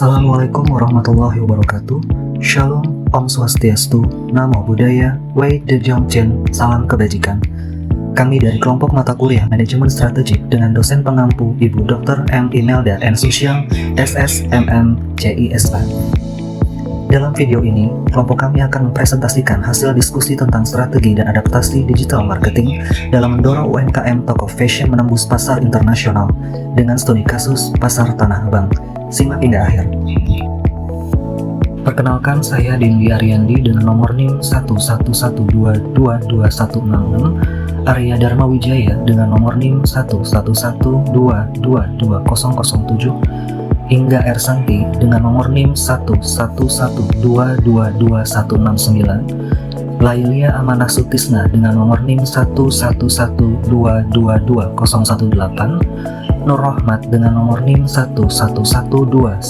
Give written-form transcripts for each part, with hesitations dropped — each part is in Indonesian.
Assalamualaikum warahmatullahi wabarakatuh. Shalom, Om Swastiastu, Namo Buddhaya, Wei De Jongchen, salam kebajikan. Kami dari kelompok mata kuliah Manajemen Strategik dengan dosen pengampu Ibu Dr. M. Imelda N. Susyang, SSMM, CISA. Dalam video ini, kelompok kami akan mempresentasikan hasil diskusi tentang strategi dan adaptasi digital marketing dalam mendorong UMKM toko fashion menembus pasar internasional dengan studi kasus pasar Tanah Abang. Simak hingga akhir. Perkenalkan, saya Dendi Ariandi dengan nomor NIM 111222166, Arya Dharma Wijaya dengan nomor NIM 111222007, hingga R. Santi dengan nomor NIM 111222169, Lailia Amanah Sutisna dengan nomor NIM 111222018, Nur Rahmat dengan nomor NIM 111211400,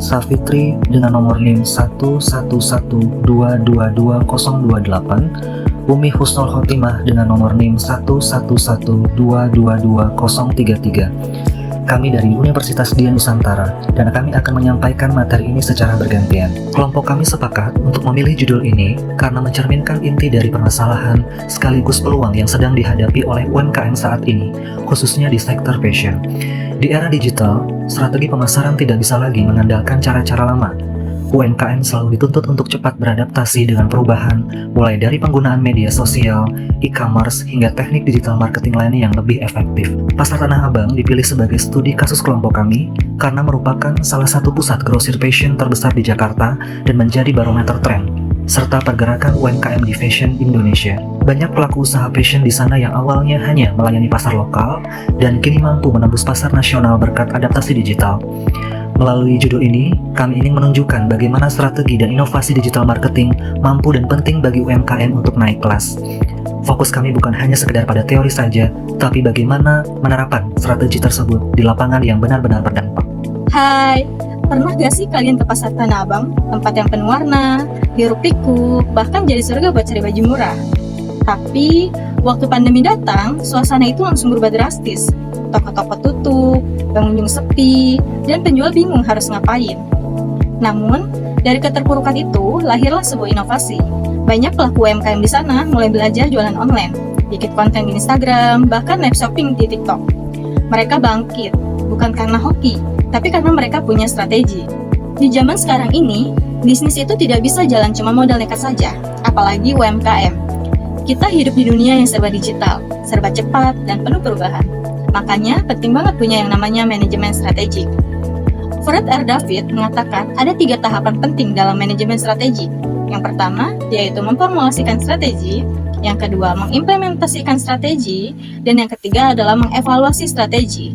Safitri dengan nomor NIM 111222028, Umi Husnul Khotimah dengan nomor NIM 111222033. Kami dari Universitas Dian Nusantara, dan kami akan menyampaikan materi ini secara bergantian. Kelompok kami sepakat untuk memilih judul ini karena mencerminkan inti dari permasalahan sekaligus peluang yang sedang dihadapi oleh UMKM saat ini, khususnya di sektor fashion. Di era digital, strategi pemasaran tidak bisa lagi mengandalkan cara-cara lama. UMKM selalu dituntut untuk cepat beradaptasi dengan perubahan, mulai dari penggunaan media sosial, e-commerce, hingga teknik digital marketing lainnya yang lebih efektif. Pasar Tanah Abang dipilih sebagai studi kasus kelompok kami karena merupakan salah satu pusat grosir fashion terbesar di Jakarta dan menjadi barometer tren serta pergerakan UMKM di fashion Indonesia. Banyak pelaku usaha fashion di sana yang awalnya hanya melayani pasar lokal dan kini mampu menembus pasar nasional berkat adaptasi digital. Melalui judul ini, kami ingin menunjukkan bagaimana strategi dan inovasi digital marketing mampu dan penting bagi UMKM untuk naik kelas. Fokus kami bukan hanya sekedar pada teori saja, tapi bagaimana menerapkan strategi tersebut di lapangan yang benar-benar berdampak. Hai, pernah gak sih kalian ke pasar Tanah Abang? Tempat yang penuh warna, hiruk-pikuk, bahkan jadi surga buat cari baju murah. Tapi, waktu pandemi datang, suasana itu langsung berubah drastis. Toko-toko tutup, pengunjung sepi, dan penjual bingung harus ngapain. Namun, dari keterpurukan itu, lahirlah sebuah inovasi. Banyak pelaku UMKM di sana mulai belajar jualan online, bikin konten di Instagram, bahkan live shopping di TikTok. Mereka bangkit, bukan karena hoki, tapi karena mereka punya strategi. Di zaman sekarang ini, bisnis itu tidak bisa jalan cuma modal nekat saja, apalagi UMKM. Kita hidup di dunia yang serba digital, serba cepat, dan penuh perubahan. Makanya, penting banget punya yang namanya manajemen strategik. Fred R. David mengatakan ada 3 tahapan penting dalam manajemen strategi. Yang pertama, yaitu memformulasikan strategi. Yang kedua, mengimplementasikan strategi. Dan yang ketiga adalah mengevaluasi strategi.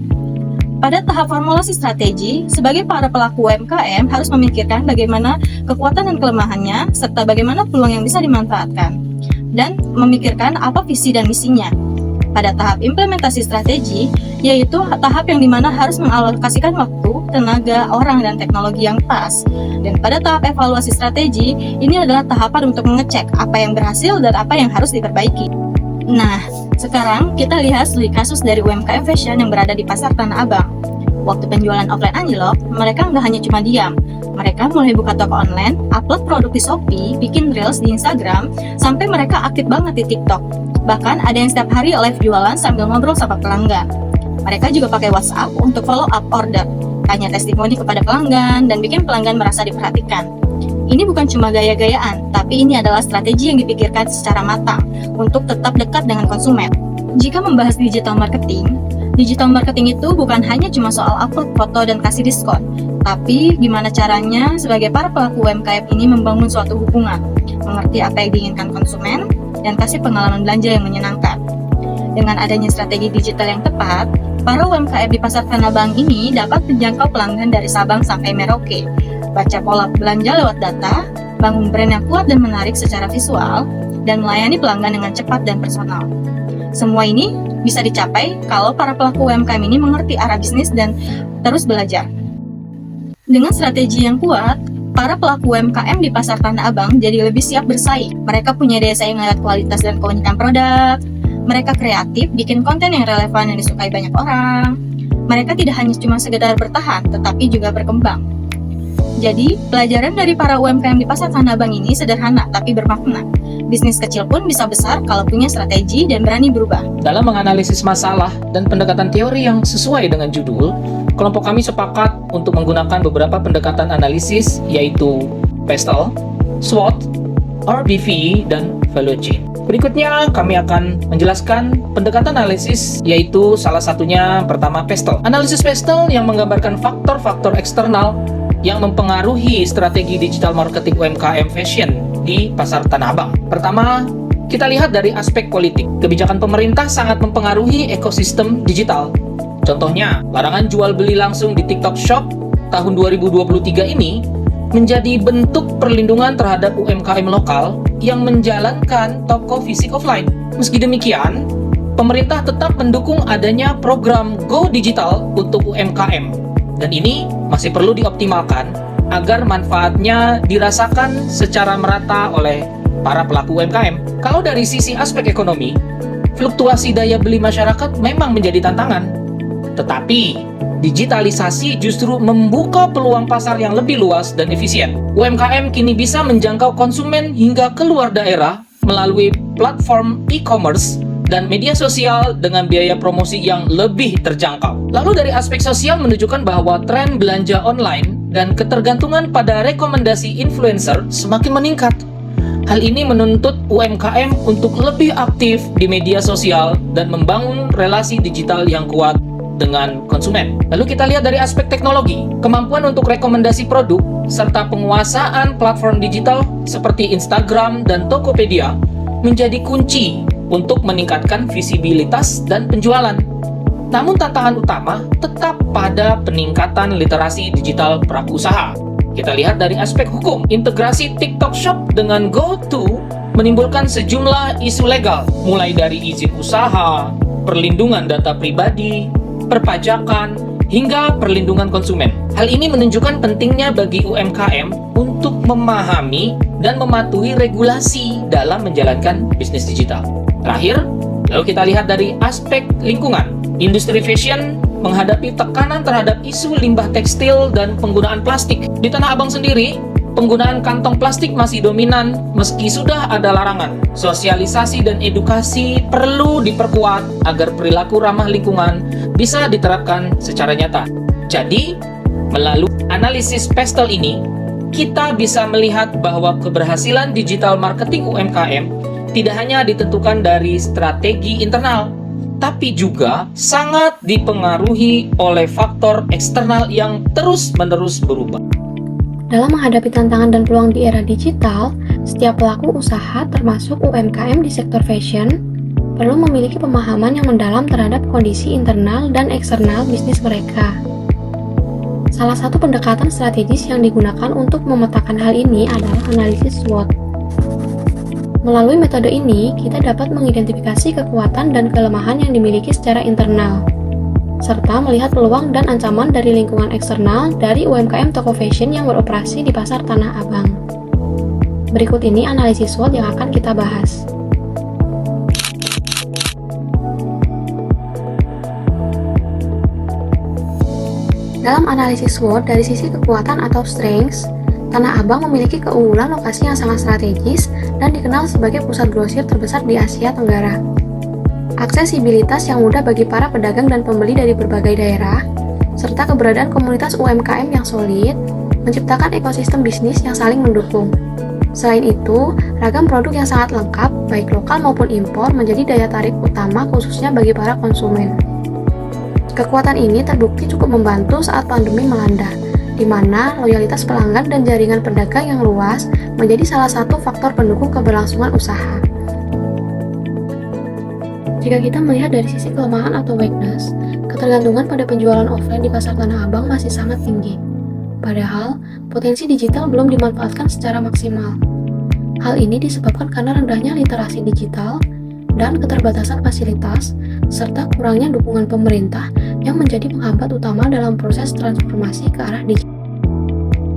Pada tahap formulasi strategi, sebagai para pelaku UMKM harus memikirkan bagaimana kekuatan dan kelemahannya, serta bagaimana peluang yang bisa dimanfaatkan, dan memikirkan apa visi dan misinya. Pada tahap implementasi strategi, yaitu tahap yang dimana harus mengalokasikan waktu, tenaga, orang, dan teknologi yang pas. Dan pada tahap evaluasi strategi, ini adalah tahapan untuk mengecek apa yang berhasil dan apa yang harus diperbaiki. Nah, sekarang kita lihat studi kasus dari UMKM fashion yang berada di pasar Tanah Abang. Waktu penjualan offline anjlok, mereka nggak hanya cuma diam. Mereka mulai buka toko online, upload produk di Shopee, bikin reels di Instagram, sampai mereka aktif banget di TikTok. Bahkan ada yang setiap hari live jualan sambil ngobrol sama pelanggan. Mereka juga pakai WhatsApp untuk follow up order, tanya testimoni kepada pelanggan, dan bikin pelanggan merasa diperhatikan. Ini bukan cuma gaya-gayaan, tapi ini adalah strategi yang dipikirkan secara matang untuk tetap dekat dengan konsumen. Jika membahas digital marketing itu bukan hanya cuma soal upload foto dan kasih diskon, tapi gimana caranya sebagai para pelaku UMKM ini membangun suatu hubungan, mengerti apa yang diinginkan konsumen, dan kasih pengalaman belanja yang menyenangkan. Dengan adanya strategi digital yang tepat, para UMKM di pasar Tanah Abang ini dapat menjangkau pelanggan dari Sabang sampai Merauke, baca pola belanja lewat data, bangun brand yang kuat dan menarik secara visual, dan melayani pelanggan dengan cepat dan personal. Semua ini bisa dicapai kalau para pelaku UMKM ini mengerti arah bisnis dan terus belajar. Dengan strategi yang kuat, para pelaku UMKM di pasar Tanah Abang jadi lebih siap bersaing. Mereka punya daya saing lewat kualitas dan keunikan produk. Mereka kreatif, bikin konten yang relevan yang disukai banyak orang. mereka tidak hanya cuma sekedar bertahan, tetapi juga berkembang. Jadi, pelajaran dari para UMKM di Pasar Tanah Abang ini sederhana tapi bermakna. Bisnis kecil pun bisa besar kalau punya strategi dan berani berubah. Dalam menganalisis masalah dan pendekatan teori yang sesuai dengan judul, kelompok kami sepakat untuk menggunakan beberapa pendekatan analisis, yaitu PESTEL, SWOT, RBV, dan Value Chain. Berikutnya, kami akan menjelaskan pendekatan analisis, yaitu salah satunya pertama PESTEL. Analisis PESTEL yang menggambarkan faktor-faktor eksternal yang mempengaruhi strategi digital marketing UMKM fashion di Pasar Tanah Abang. Pertama, kita lihat dari aspek politik. Kebijakan pemerintah sangat mempengaruhi ekosistem digital. Contohnya, larangan jual beli langsung di TikTok Shop tahun 2023 ini menjadi bentuk perlindungan terhadap UMKM lokal yang menjalankan toko fisik offline. Meski demikian, pemerintah tetap mendukung adanya program Go Digital untuk UMKM. Dan ini masih perlu dioptimalkan agar manfaatnya dirasakan secara merata oleh para pelaku UMKM. Kalau dari sisi aspek ekonomi, fluktuasi daya beli masyarakat memang menjadi tantangan. Tetapi, digitalisasi justru membuka peluang pasar yang lebih luas dan efisien. UMKM kini bisa menjangkau konsumen hingga keluar daerah melalui platform e-commerce dan media sosial dengan biaya promosi yang lebih terjangkau. Lalu dari aspek sosial menunjukkan bahwa tren belanja online dan ketergantungan pada rekomendasi influencer semakin meningkat. Hal ini menuntut UMKM untuk lebih aktif di media sosial dan membangun relasi digital yang kuat dengan konsumen. Lalu kita lihat dari aspek teknologi, kemampuan untuk rekomendasi produk serta penguasaan platform digital seperti Instagram dan Tokopedia menjadi kunci untuk meningkatkan visibilitas dan penjualan. Namun tantangan utama tetap pada peningkatan literasi digital pelaku usaha. Kita lihat dari aspek hukum, integrasi TikTok Shop dengan GoTo menimbulkan sejumlah isu legal, mulai dari izin usaha, perlindungan data pribadi, perpajakan, hingga perlindungan konsumen. Hal ini menunjukkan pentingnya bagi UMKM untuk memahami dan mematuhi regulasi dalam menjalankan bisnis digital. Terakhir, lalu kita lihat dari aspek lingkungan. Industri fashion menghadapi tekanan terhadap isu limbah tekstil dan penggunaan plastik. Di Tanah Abang sendiri, penggunaan kantong plastik masih dominan meski sudah ada larangan. Sosialisasi dan edukasi perlu diperkuat agar perilaku ramah lingkungan bisa diterapkan secara nyata. Jadi, melalui analisis PESTEL ini, kita bisa melihat bahwa keberhasilan digital marketing UMKM tidak hanya ditentukan dari strategi internal, tapi juga sangat dipengaruhi oleh faktor eksternal yang terus-menerus berubah. Dalam menghadapi tantangan dan peluang di era digital, setiap pelaku usaha termasuk UMKM di sektor fashion perlu memiliki pemahaman yang mendalam terhadap kondisi internal dan eksternal bisnis mereka. Salah satu pendekatan strategis yang digunakan untuk memetakan hal ini adalah analisis SWOT. Melalui metode ini, kita dapat mengidentifikasi kekuatan dan kelemahan yang dimiliki secara internal, serta melihat peluang dan ancaman dari lingkungan eksternal dari UMKM toko fashion yang beroperasi di Pasar Tanah Abang. Berikut ini analisis SWOT yang akan kita bahas. Dalam analisis SWOT dari sisi kekuatan atau strengths, Tanah Abang memiliki keunggulan lokasi yang sangat strategis dan dikenal sebagai pusat grosir terbesar di Asia Tenggara. Aksesibilitas yang mudah bagi para pedagang dan pembeli dari berbagai daerah, serta keberadaan komunitas UMKM yang solid, menciptakan ekosistem bisnis yang saling mendukung. Selain itu, ragam produk yang sangat lengkap, baik lokal maupun impor, menjadi daya tarik utama khususnya bagi para konsumen. Kekuatan ini terbukti cukup membantu saat pandemi melanda, di mana loyalitas pelanggan dan jaringan pedagang yang luas menjadi salah satu faktor pendukung keberlangsungan usaha. Jika kita melihat dari sisi kelemahan atau weakness, ketergantungan pada penjualan offline di Pasar Tanah Abang masih sangat tinggi. Padahal, potensi digital belum dimanfaatkan secara maksimal. Hal ini disebabkan karena rendahnya literasi digital dan keterbatasan fasilitas, serta kurangnya dukungan pemerintah yang menjadi penghambat utama dalam proses transformasi ke arah digital.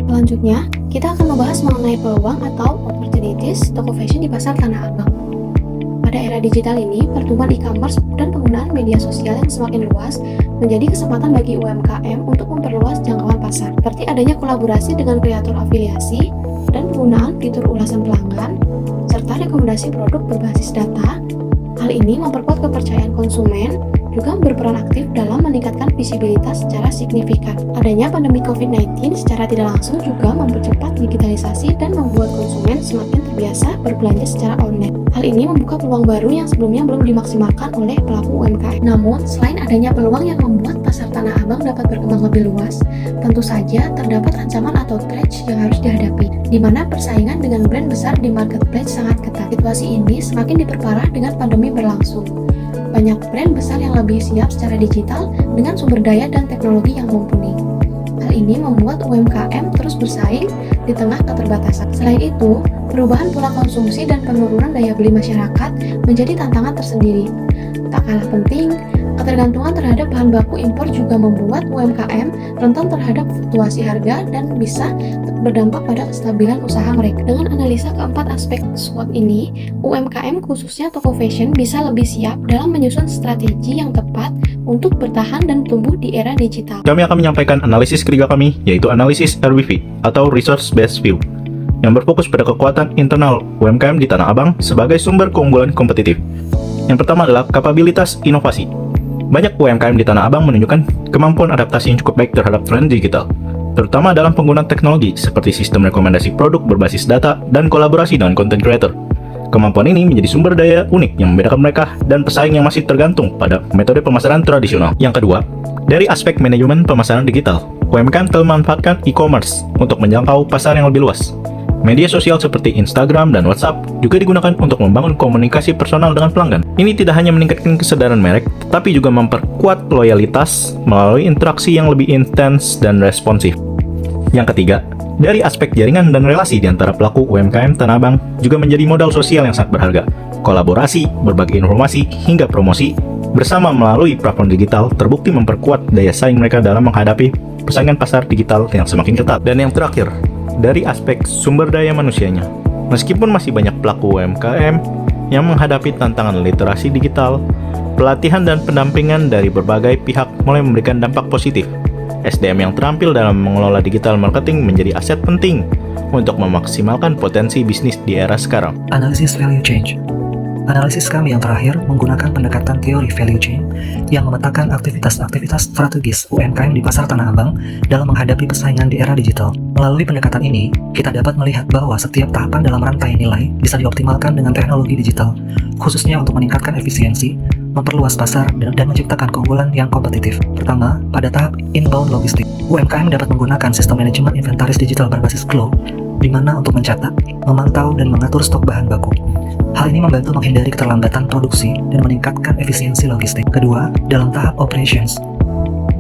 Selanjutnya, kita akan membahas mengenai peluang atau opportunities toko fashion di Pasar Tanah Abang. Pada era digital ini, pertumbuhan e-commerce dan penggunaan media sosial yang semakin luas menjadi kesempatan bagi UMKM untuk memperluas jangkauan pasar, seperti adanya kolaborasi dengan kreator afiliasi dan penggunaan fitur ulasan pelanggan, serta rekomendasi produk berbasis data. Hal ini memperkuat kepercayaan konsumen, juga berperan aktif dalam meningkatkan visibilitas secara signifikan. Adanya pandemi COVID-19 secara tidak langsung juga mempercepat digitalisasi dan membuat konsumen semakin terbiasa berbelanja secara online. Hal ini membuka peluang baru yang sebelumnya belum dimaksimalkan oleh pelaku UMKM. Namun, selain adanya peluang yang membuat pasar Tanah Abang dapat berkembang lebih luas, tentu saja terdapat ancaman atau threats yang harus dihadapi, di mana persaingan dengan brand besar di marketplace sangat ketat. Situasi ini semakin diperparah dengan pandemi berlangsung. Banyak brand besar yang lebih siap secara digital dengan sumber daya dan teknologi yang mumpuni. Hal ini membuat UMKM terus bersaing di tengah keterbatasan. Selain itu, perubahan pola konsumsi dan penurunan daya beli masyarakat menjadi tantangan tersendiri. Tak kalah penting, ketergantungan terhadap bahan baku impor juga membuat UMKM rentan terhadap fluktuasi harga dan bisa berdampak pada kestabilan usaha mereka. Dengan analisa keempat aspek SWOT ini, UMKM khususnya toko fashion bisa lebih siap dalam menyusun strategi yang tepat untuk bertahan dan tumbuh di era digital. Kami akan menyampaikan analisis ketiga kami, yaitu analisis RWV atau Resource Based View, yang berfokus pada kekuatan internal UMKM di Tanah Abang sebagai sumber keunggulan kompetitif. Yang pertama adalah kapabilitas inovasi. Banyak UMKM di Tanah Abang menunjukkan kemampuan adaptasi yang cukup baik terhadap tren digital, terutama dalam penggunaan teknologi seperti sistem rekomendasi produk berbasis data dan kolaborasi dengan content creator. Kemampuan ini menjadi sumber daya unik yang membedakan mereka dan pesaing yang masih tergantung pada metode pemasaran tradisional. Yang kedua, dari aspek manajemen pemasaran digital, UMKM telah memanfaatkan e-commerce untuk menjangkau pasar yang lebih luas. Media sosial seperti Instagram dan WhatsApp juga digunakan untuk membangun komunikasi personal dengan pelanggan. Ini tidak hanya meningkatkan kesadaran merek, tetapi juga memperkuat loyalitas melalui interaksi yang lebih intens dan responsif. Yang ketiga, dari aspek jaringan dan relasi di antara pelaku UMKM Tanah Abang juga menjadi modal sosial yang sangat berharga. Kolaborasi, berbagi informasi, hingga promosi bersama melalui platform digital terbukti memperkuat daya saing mereka dalam menghadapi persaingan pasar digital yang semakin ketat. Dan yang terakhir, dari aspek sumber daya manusianya, meskipun masih banyak pelaku UMKM yang menghadapi tantangan literasi digital, pelatihan dan pendampingan dari berbagai pihak mulai memberikan dampak positif. SDM yang terampil dalam mengelola digital marketing menjadi aset penting untuk memaksimalkan potensi bisnis di era sekarang. Analisis value change. Analisis kami yang terakhir menggunakan pendekatan teori value chain yang memetakan aktivitas-aktivitas strategis UMKM di pasar Tanah Abang dalam menghadapi persaingan di era digital. Melalui pendekatan ini, kita dapat melihat bahwa setiap tahapan dalam rantai nilai bisa dioptimalkan dengan teknologi digital, khususnya untuk meningkatkan efisiensi, memperluas pasar, dan menciptakan keunggulan yang kompetitif. Pertama, pada tahap inbound logistik, UMKM dapat menggunakan sistem manajemen inventaris digital berbasis Glow, di mana untuk mencatat, memantau, dan mengatur stok bahan baku. Hal ini membantu menghindari keterlambatan produksi dan meningkatkan efisiensi logistik. Kedua, dalam tahap operations,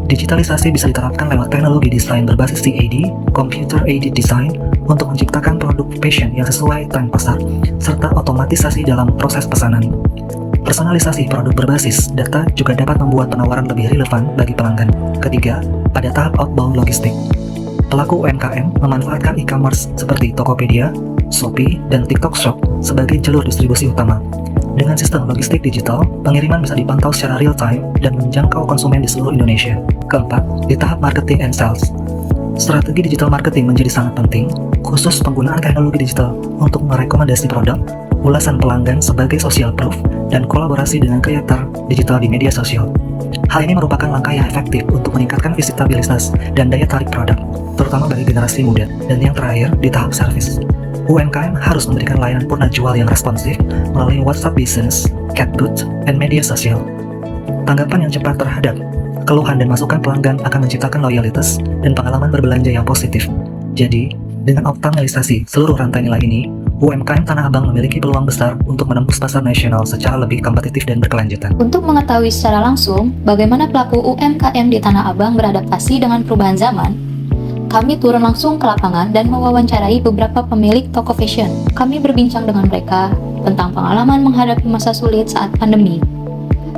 digitalisasi bisa diterapkan lewat teknologi desain berbasis CAD, Computer Aided Design, untuk menciptakan produk fashion yang sesuai tren pasar, serta otomatisasi dalam proses pesanan. Personalisasi produk berbasis data juga dapat membuat penawaran lebih relevan bagi pelanggan. Ketiga, pada tahap outbound logistik, pelaku UMKM memanfaatkan e-commerce seperti Tokopedia, Shopee, dan TikTok Shop sebagai jalur distribusi utama. Dengan sistem logistik digital, pengiriman bisa dipantau secara real-time dan menjangkau konsumen di seluruh Indonesia. Keempat, di tahap marketing and sales, strategi digital marketing menjadi sangat penting, khusus penggunaan teknologi digital untuk merekomendasi produk, ulasan pelanggan sebagai social proof, dan kolaborasi dengan kreator digital di media sosial. Hal ini merupakan langkah yang efektif untuk meningkatkan visitabilitas dan daya tarik produk, terutama bagi generasi muda. Dan yang terakhir, di tahap service, UMKM harus memberikan layanan purna jual yang responsif melalui WhatsApp Business, Chatbot, dan media sosial. Tanggapan yang cepat terhadap keluhan dan masukan pelanggan akan menciptakan loyalitas dan pengalaman berbelanja yang positif. Jadi, dengan optimalisasi seluruh rantai nilai ini, UMKM Tanah Abang memiliki peluang besar untuk menembus pasar nasional secara lebih kompetitif dan berkelanjutan. Untuk mengetahui secara langsung bagaimana pelaku UMKM di Tanah Abang beradaptasi dengan perubahan zaman, kami turun langsung ke lapangan dan mewawancarai beberapa pemilik toko fashion. Kami berbincang dengan mereka tentang pengalaman menghadapi masa sulit saat pandemi,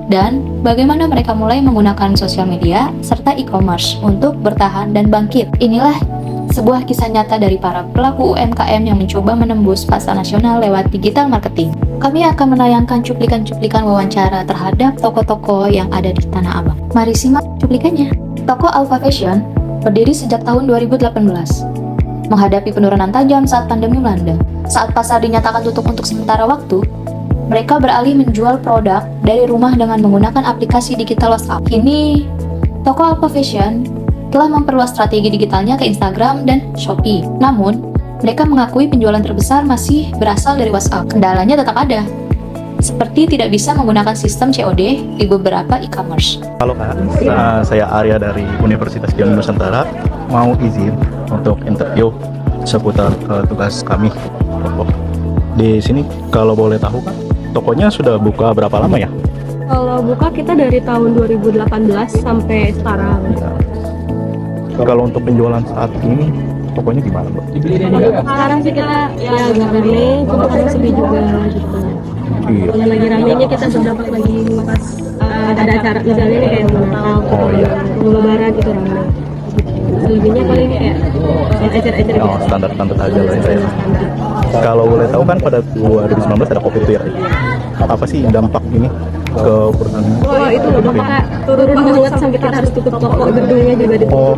dan bagaimana mereka mulai menggunakan sosial media serta e-commerce untuk bertahan dan bangkit. Inilah sebuah kisah nyata dari para pelaku UMKM yang mencoba menembus pasar nasional lewat digital marketing. Kami akan menayangkan cuplikan-cuplikan wawancara terhadap toko-toko yang ada di Tanah Abang. Mari simak cuplikannya. Toko Alpha Fashion berdiri sejak tahun 2018. Menghadapi penurunan tajam saat pandemi melanda. Saat pasar dinyatakan tutup untuk sementara waktu, mereka beralih menjual produk dari rumah dengan menggunakan aplikasi digital WhatsApp. Kini, toko Alpha Fashion telah memperluas strategi digitalnya ke Instagram dan Shopee. Namun, mereka mengakui penjualan terbesar masih berasal dari WhatsApp. Kendalanya tetap ada, seperti tidak bisa menggunakan sistem COD di beberapa e-commerce. Halo Kak, saya Arya dari Universitas Dian Nusantara. Mau izin untuk interview seputar tugas kami. Di sini kalau boleh tahu Kak, tokonya sudah buka berapa lama ya? Kalau buka kita dari tahun 2018 sampai sekarang. Kalau untuk penjualan saat ini, tokonya gimana Mbak? Sekarang sih kita ya agak rame, cuma kadang sepi juga gitu. Iya. Kalau lagi ramenya kita dapat lagi pas ada acara misalnya nih kayak Natal, mau Lebaran itu rame. Selebihnya paling kayak ecer-ecer gitu. Oh, standar-standar aja lah ya. Kalau boleh tahu kan pada 2019 ada COVID ya. Apa sih dampak ini ke perusahaan? Wah itu dampaknya turun banget sampai kita harus tutup toko, gedungnya juga ditutup. Oh,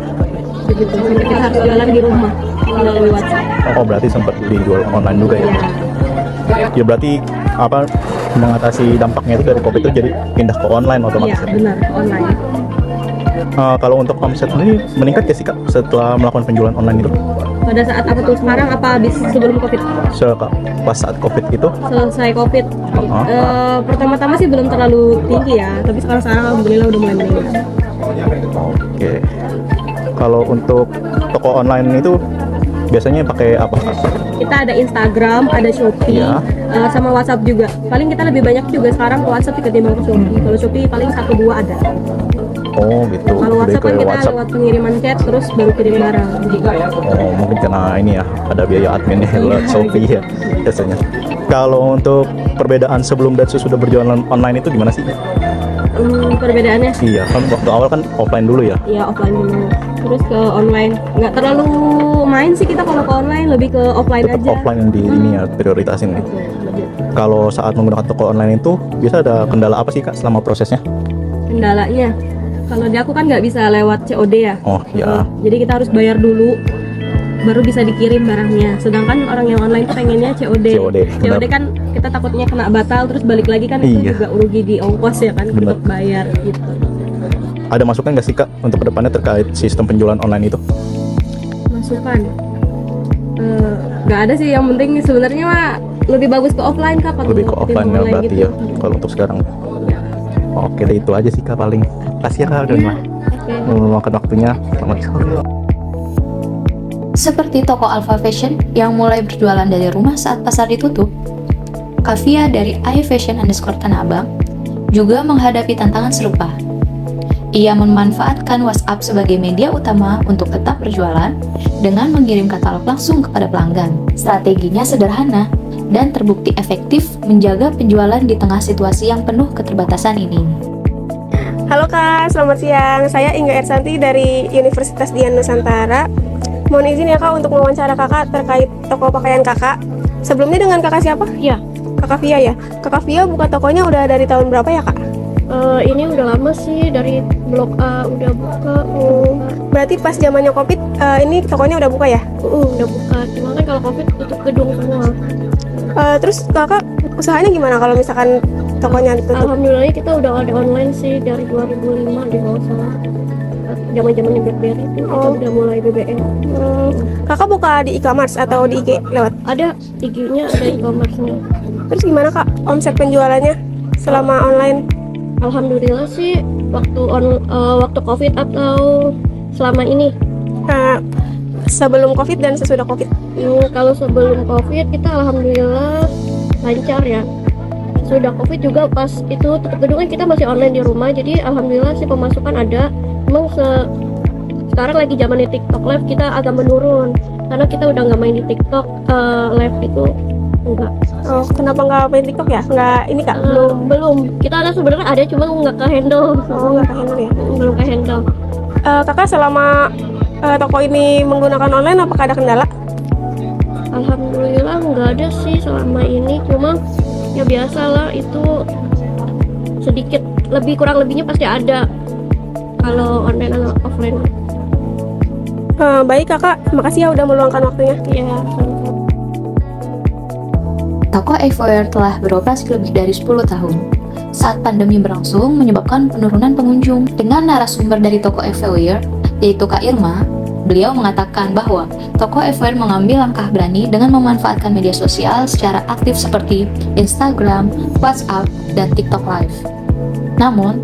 Begitu, sampai kita harus jualan di rumah melalui WhatsApp. oh berarti sempat dijual online juga ya? Ya berarti apa mengatasi dampaknya itu dari COVID itu jadi pindah ke online Iya otomatis? Ya? benar, online. Kalau untuk omset ini meningkat ya sih Kak setelah melakukan penjualan online itu? Pada saat apa tuh sekarang apa habis sebelum COVID? Pas saat COVID itu? Selesai COVID. Pertama-tama sih belum terlalu tinggi ya, tapi sekarang alhamdulillah udah mulai meningkat. Oke. Kalau untuk toko online itu biasanya pakai apa Kak? Kita ada Instagram, ada Shopee, Iya. sama WhatsApp juga. Paling kita lebih banyak juga sekarang ke WhatsApp ketimbang ke Shopee. Kalau Shopee paling 1-2 ada. Oh gitu. Kalau Lebih WhatsApp kan ke kita WhatsApp. lewat pengiriman chat terus baru kirim barang. Oh, mungkin karena ini ya, ada biaya adminnya lewat Shopee ya biasanya. Kalau untuk perbedaan sebelum dan sesudah berjualan online itu gimana sih? Perbedaannya Iya, kan waktu awal kan offline dulu ya. ya offline dulu, terus ke online. Nggak terlalu main sih kita kalau ke online, lebih ke offline Tetap aja. offline yang di ini ya prioritasin nih. Kalau saat menggunakan toko online itu bisa ada kendala apa sih Kak selama prosesnya? Kendalanya, kalau di aku kan nggak bisa lewat COD ya. Oh ya, Jadi kita harus bayar dulu baru bisa dikirim barangnya. Sedangkan orang yang online tuh pengennya COD. COD, benar. kan kita takutnya kena batal terus balik lagi kan Iya. itu juga rugi di ongkos ya kan Benar. untuk bayar gitu. ada masukan nggak sih Kak untuk kedepannya terkait sistem penjualan online itu? Masukan nggak ada sih, yang penting sebenarnya mah lebih bagus ke offline Kak kalau Lebih ke offline ya ketimbang berarti gitu. ya kalau untuk sekarang. Oke, itu aja sih Kak paling. Kasih ya Kak udah Oke. meluangkan waktunya. Selamat sore. Seperti toko Alpha Fashion yang mulai berjualan dari rumah saat pasar ditutup, Kavia dari iFashion_Tanah Abang juga menghadapi tantangan serupa. Ia memanfaatkan WhatsApp sebagai media utama untuk tetap berjualan dengan mengirim katalog langsung kepada pelanggan. Strateginya sederhana dan terbukti efektif menjaga penjualan di tengah situasi yang penuh keterbatasan ini. Halo Kak, selamat siang. Saya Inga Ersanti dari Universitas Dian Nusantara. Mohon izin ya Kak untuk mewawancara Kakak terkait toko pakaian Kakak. Sebelumnya dengan Kakak siapa? Ya. Kakak Via ya. Kakak Via buka tokonya udah dari tahun berapa ya Kak? Ini udah lama sih, dari Blok A udah buka. Berarti pas zamannya Covid ini tokonya udah buka ya? Udah buka, cuma kan kalau Covid tutup gedung semua. Terus Kakak usahanya gimana kalau misalkan tokonya ditutup? Alhamdulillah kita udah ada online sih dari 2005 di bawah salah. Zaman-zamannya BlackBerry itu kita udah mulai BBM. Kakak buka di e-commerce atau di IG lewat? Ada IG-nya, ada e-commerce-nya. Terus gimana Kak omset penjualannya selama online? Alhamdulillah sih waktu Covid atau selama ini. Sebelum Covid dan sesudah Covid? Kalau sebelum Covid kita alhamdulillah lancar ya. Sudah Covid juga pas itu tutup gedung kan kita masih online di rumah, jadi alhamdulillah sih pemasukan ada. Emang sekarang lagi zamannya TikTok Live kita agak menurun karena kita udah nggak main di TikTok Live itu enggak. Oh, kenapa nggak main TikTok ya? Nggak ini Kak? Belum. Kita ada sebenarnya ada cuma nggak ke handle. Oh, nggak ke handle ya? Belum ke handle. Kakak selama toko ini menggunakan online apakah ada kendala? Alhamdulillah nggak ada sih selama ini, cuma Ya biasalah, itu sedikit lebih kurang lebihnya pasti ada kalau online atau offline. Baik kakak, makasih ya udah meluangkan waktunya. Ya, Toko Evoer telah beroperasi lebih dari 10 tahun. Saat pandemi berlangsung menyebabkan penurunan pengunjung. Dengan narasumber dari Toko Evoer, yaitu Kak Irma, beliau mengatakan bahwa Toko Evoer mengambil langkah berani dengan memanfaatkan media sosial secara aktif seperti Instagram, WhatsApp, dan TikTok Live. Namun,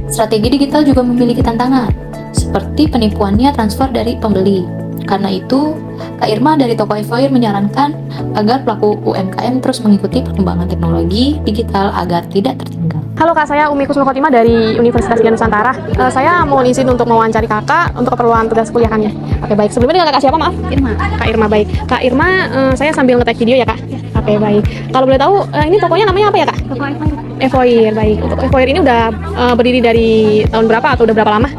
strategi digital juga memiliki tantangan, seperti penipuannya transfer dari pembeli. Karena itu, Kak Irma dari Toko Evoer menyarankan agar pelaku UMKM terus mengikuti perkembangan teknologi digital agar tidak tertinggal. Halo Kak, saya Umi Kusuma Khotimah dari Universitas Dian Nusantara. Saya mohon izin untuk mewawancari Kakak untuk keperluan tugas kuliah kami. Oke, baik. Sebelumnya dengan Kakak siapa, maaf? Irma. Kak Irma, baik. Kak Irma, saya sambil nge-tag video ya Kak? Oke, baik. Kalau boleh tahu, ini tokonya namanya apa ya Kak? Toko Evoer. Evoer, baik. Untuk Evoer ini udah berdiri dari tahun berapa atau udah berapa lama?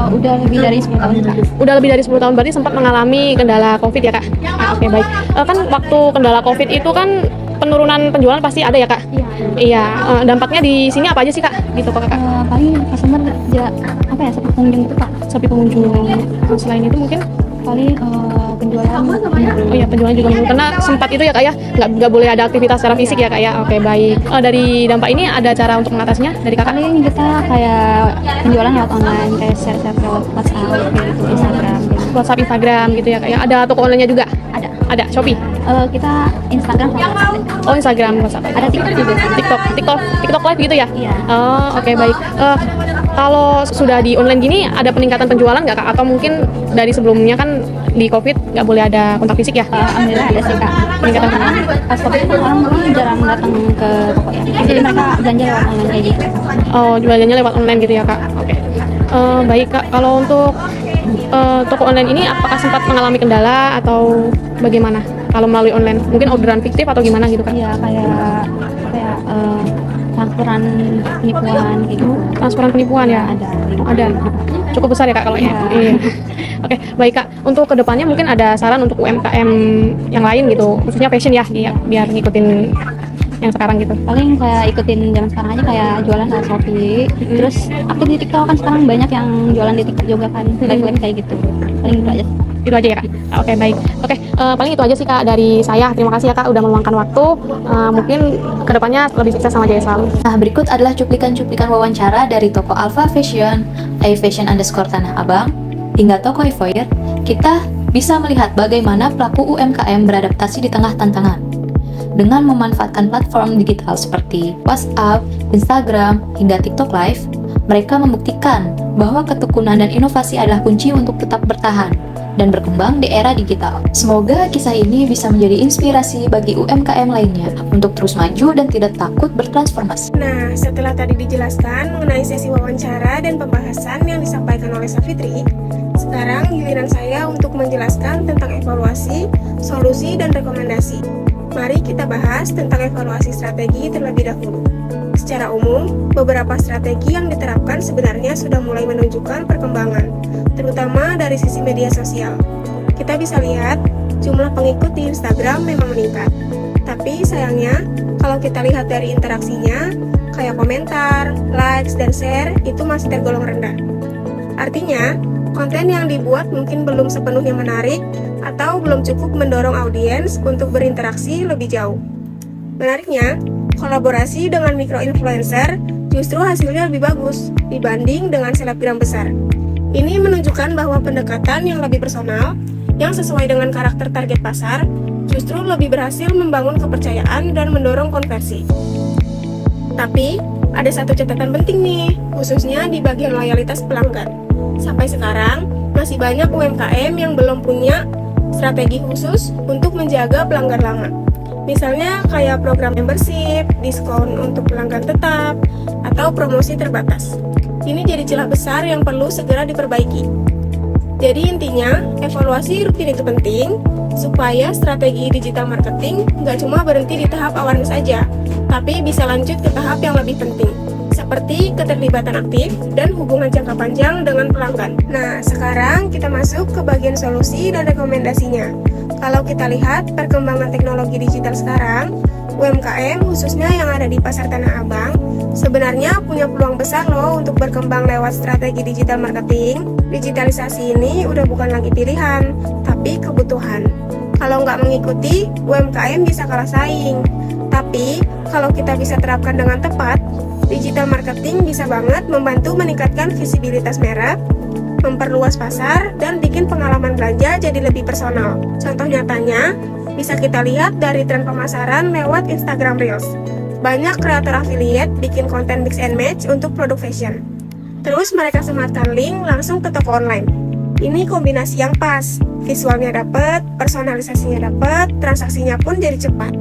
Udah lebih dari 10 tahun Kak. Udah lebih dari 10 tahun, berarti sempat mengalami kendala COVID ya Kak? Oke, baik. Kan waktu kendala COVID itu kan penurunan penjualan pasti ada ya Kak? Iya. Dampaknya di sini apa aja sih Kak? Di toko Kakak? Paling customer seperti pengunjung itu Kak. Sepi pengunjung. Selain itu mungkin Paling penjualan. oh ya penjualan juga menurun karena sempat itu ya Kak ya nggak boleh ada aktivitas secara fisik ya Kak ya. Oke, baik. Dari dampak ini ada cara untuk mengatasinya dari Kakak? Paling kita kayak penjualan lewat online, kayak share-share lewat WhatsApp, gitu, Instagram. Gitu. WhatsApp, Instagram gitu ya Kak ya. Ada toko online-nya juga? Ada Shopee? Kita Instagram sama WhatsApp. Oh, Instagram, WhatsApp. Ada TikTok juga. TikTok live gitu ya? Iya. Oh, oke, baik. Kalau sudah di online gini ada peningkatan penjualan nggak Kak? Atau mungkin dari sebelumnya kan di COVID nggak boleh ada kontak fisik ya? Alhamdulillah ada sih Kak. Peningkatan penjualan. Pas COVID itu orang jarang datang ke toko ya. Jadi mereka belanja lewat online kayak gitu. Oh, jualannya lewat online gitu ya Kak? Oke. Baik Kak, kalau untuk toko online ini apakah sempat mengalami kendala atau bagaimana kalau melalui online? Mungkin orderan fiktif atau gimana gitu Kak? Iya, kayak transferan penipuan gitu. Transferan penipuan ya? Ada. Cukup besar ya Kak kalau ya? Iya. Oke, baik Kak. Untuk kedepannya mungkin ada saran untuk UMKM yang lain gitu, khususnya fashion ya, biar ngikutin yang sekarang gitu. Paling kayak ikutin zaman sekarang aja kayak jualan lewat Shopee. Terus aktif di TikTok kan sekarang banyak yang jualan di TikTok juga kan. Live kayak gitu. Paling itu aja. Itu aja ya Kak? Oke, baik. Oke, paling itu aja sih Kak dari saya. Terima kasih ya Kak udah meluangkan waktu. Mungkin kedepannya lebih sukses sama Jaya selalu. Nah, berikut adalah cuplikan-cuplikan wawancara dari toko Alpha Fashion, @fashion_Tanah Abang, hingga toko Evoer. Kita bisa melihat bagaimana pelaku UMKM beradaptasi di tengah tantangan. Dengan memanfaatkan platform digital seperti WhatsApp, Instagram, hingga TikTok Live, mereka membuktikan bahwa ketekunan dan inovasi adalah kunci untuk tetap bertahan dan berkembang di era digital. Semoga kisah ini bisa menjadi inspirasi bagi UMKM lainnya untuk terus maju dan tidak takut bertransformasi. Nah, setelah tadi dijelaskan mengenai sesi wawancara dan pembahasan yang disampaikan oleh Safitri, sekarang giliran saya untuk menjelaskan tentang evaluasi, solusi, dan rekomendasi. Mari kita bahas tentang evaluasi strategi terlebih dahulu. Secara umum, beberapa strategi yang diterapkan sebenarnya sudah mulai menunjukkan perkembangan, terutama dari sisi media sosial. Kita bisa lihat, jumlah pengikut di Instagram memang meningkat. Tapi sayangnya, kalau kita lihat dari interaksinya, kayak komentar, likes, dan share, itu masih tergolong rendah. Artinya, konten yang dibuat mungkin belum sepenuhnya menarik, atau belum cukup mendorong audiens untuk berinteraksi lebih jauh. Menariknya, kolaborasi dengan micro-influencer justru hasilnya lebih bagus dibanding dengan selebgram besar. Ini menunjukkan bahwa pendekatan yang lebih personal, yang sesuai dengan karakter target pasar, justru lebih berhasil membangun kepercayaan dan mendorong konversi. Tapi, ada satu catatan penting nih, khususnya di bagian loyalitas pelanggan. Sampai sekarang, masih banyak UMKM yang belum punya strategi khusus untuk menjaga pelanggan lama. Misalnya kayak program membership, diskon untuk pelanggan tetap, atau promosi terbatas. Ini jadi celah besar yang perlu segera diperbaiki. Jadi intinya, evaluasi rutin itu penting, supaya strategi digital marketing nggak cuma berhenti di tahap awareness saja, tapi bisa lanjut ke tahap yang lebih penting, seperti keterlibatan aktif dan hubungan jangka panjang dengan pelanggan. Nah, sekarang kita masuk ke bagian solusi dan rekomendasinya. Kalau kita lihat perkembangan teknologi digital sekarang, UMKM khususnya yang ada di Pasar Tanah Abang sebenarnya punya peluang besar loh untuk berkembang lewat strategi digital marketing. Digitalisasi ini udah bukan lagi pilihan, tapi kebutuhan. Kalau nggak mengikuti, UMKM bisa kalah saing. Tapi, kalau kita bisa terapkan dengan tepat, digital marketing bisa banget membantu meningkatkan visibilitas merek, memperluas pasar, dan bikin pengalaman belanja jadi lebih personal. Contoh nyatanya, bisa kita lihat dari tren pemasaran lewat Instagram Reels. Banyak kreator affiliate bikin konten mix and match untuk produk fashion. Terus mereka sematkan link langsung ke toko online. Ini kombinasi yang pas, visualnya dapet, personalisasinya dapet, transaksinya pun jadi cepat.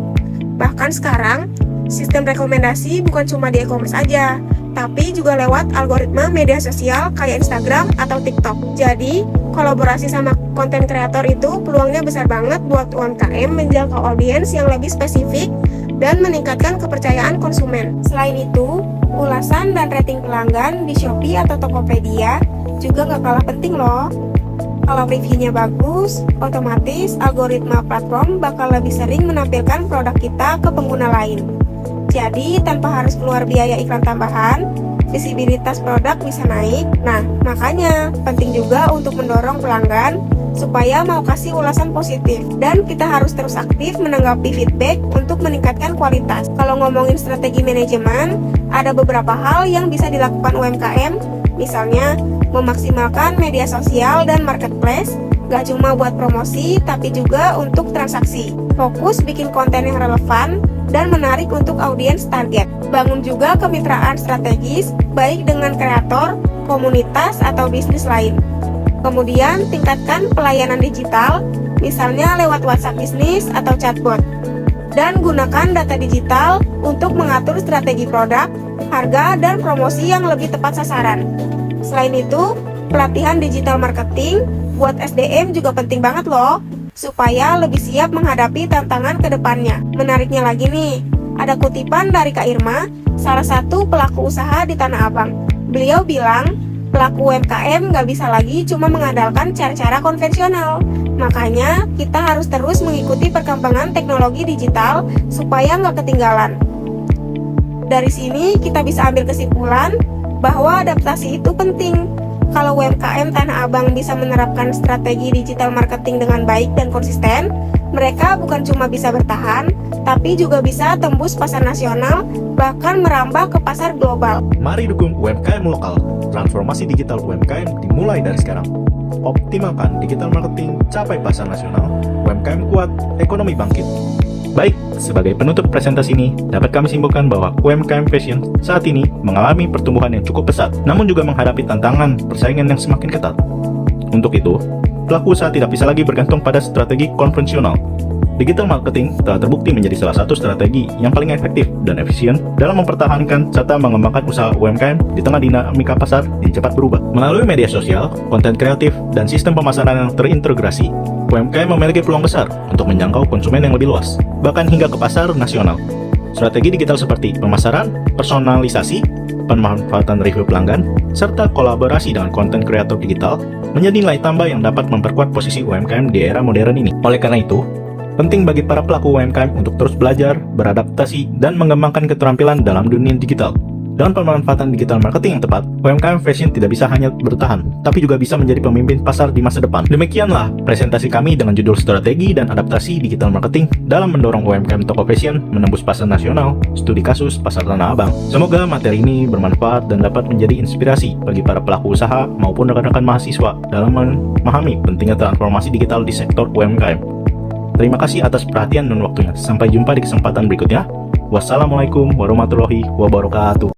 Bahkan sekarang, sistem rekomendasi bukan cuma di e-commerce aja, tapi juga lewat algoritma media sosial kayak Instagram atau TikTok. Jadi, kolaborasi sama konten kreator itu peluangnya besar banget buat UMKM menjangkau audiens yang lebih spesifik dan meningkatkan kepercayaan konsumen. Selain itu, ulasan dan rating pelanggan di Shopee atau Tokopedia juga nggak kalah penting loh. Kalau reviewnya bagus, otomatis algoritma platform bakal lebih sering menampilkan produk kita ke pengguna lain. Jadi, tanpa harus keluar biaya iklan tambahan, visibilitas produk bisa naik. Nah, makanya penting juga untuk mendorong pelanggan supaya mau kasih ulasan positif. Dan kita harus terus aktif menanggapi feedback untuk meningkatkan kualitas. Kalau ngomongin strategi manajemen, ada beberapa hal yang bisa dilakukan UMKM, misalnya memaksimalkan media sosial dan marketplace, gak cuma buat promosi, tapi juga untuk transaksi. Fokus bikin konten yang relevan dan menarik untuk audiens target. Bangun juga kemitraan strategis, baik dengan kreator, komunitas, atau bisnis lain. Kemudian, tingkatkan pelayanan digital, misalnya lewat WhatsApp bisnis atau chatbot. Dan gunakan data digital untuk mengatur strategi produk, harga, dan promosi yang lebih tepat sasaran. Selain itu, pelatihan digital marketing buat SDM juga penting banget loh, supaya lebih siap menghadapi tantangan ke depannya. Menariknya lagi nih, ada kutipan dari Kak Irma, salah satu pelaku usaha di Tanah Abang. Beliau bilang, pelaku UMKM nggak bisa lagi cuma mengandalkan cara-cara konvensional. Makanya, kita harus terus mengikuti perkembangan teknologi digital supaya nggak ketinggalan. Dari sini, kita bisa ambil kesimpulan bahwa adaptasi itu penting. Kalau UMKM Tanah Abang bisa menerapkan strategi digital marketing dengan baik dan konsisten, mereka bukan cuma bisa bertahan, tapi juga bisa tembus pasar nasional, bahkan merambah ke pasar global. Mari dukung UMKM lokal. Transformasi digital UMKM dimulai dari sekarang. Optimalkan digital marketing, capai pasar nasional, UMKM kuat, ekonomi bangkit. Baik, sebagai penutup presentasi ini, dapat kami simpulkan bahwa UMKM Fashion saat ini mengalami pertumbuhan yang cukup pesat, namun juga menghadapi tantangan persaingan yang semakin ketat. Untuk itu, pelaku usaha tidak bisa lagi bergantung pada strategi konvensional. Digital marketing telah terbukti menjadi salah satu strategi yang paling efektif dan efisien dalam mempertahankan serta mengembangkan usaha UMKM di tengah dinamika pasar yang cepat berubah. Melalui media sosial, konten kreatif, dan sistem pemasaran yang terintegrasi, UMKM memiliki peluang besar untuk menjangkau konsumen yang lebih luas, bahkan hingga ke pasar nasional. Strategi digital seperti pemasaran, personalisasi, pemanfaatan review pelanggan, serta kolaborasi dengan konten kreator digital menjadi nilai tambah yang dapat memperkuat posisi UMKM di era modern ini. Oleh karena itu, penting bagi para pelaku UMKM untuk terus belajar, beradaptasi, dan mengembangkan keterampilan dalam dunia digital. Dengan pemanfaatan digital marketing yang tepat, UMKM Fashion tidak bisa hanya bertahan, tapi juga bisa menjadi pemimpin pasar di masa depan. Demikianlah presentasi kami dengan judul Strategi dan Adaptasi Digital Marketing dalam mendorong UMKM toko fashion menembus pasar nasional, studi kasus pasar Tanah Abang. Semoga materi ini bermanfaat dan dapat menjadi inspirasi bagi para pelaku usaha maupun rekan-rekan mahasiswa dalam memahami pentingnya transformasi digital di sektor UMKM. Terima kasih atas perhatian dan waktunya. Sampai jumpa di kesempatan berikutnya. Wassalamualaikum warahmatullahi wabarakatuh.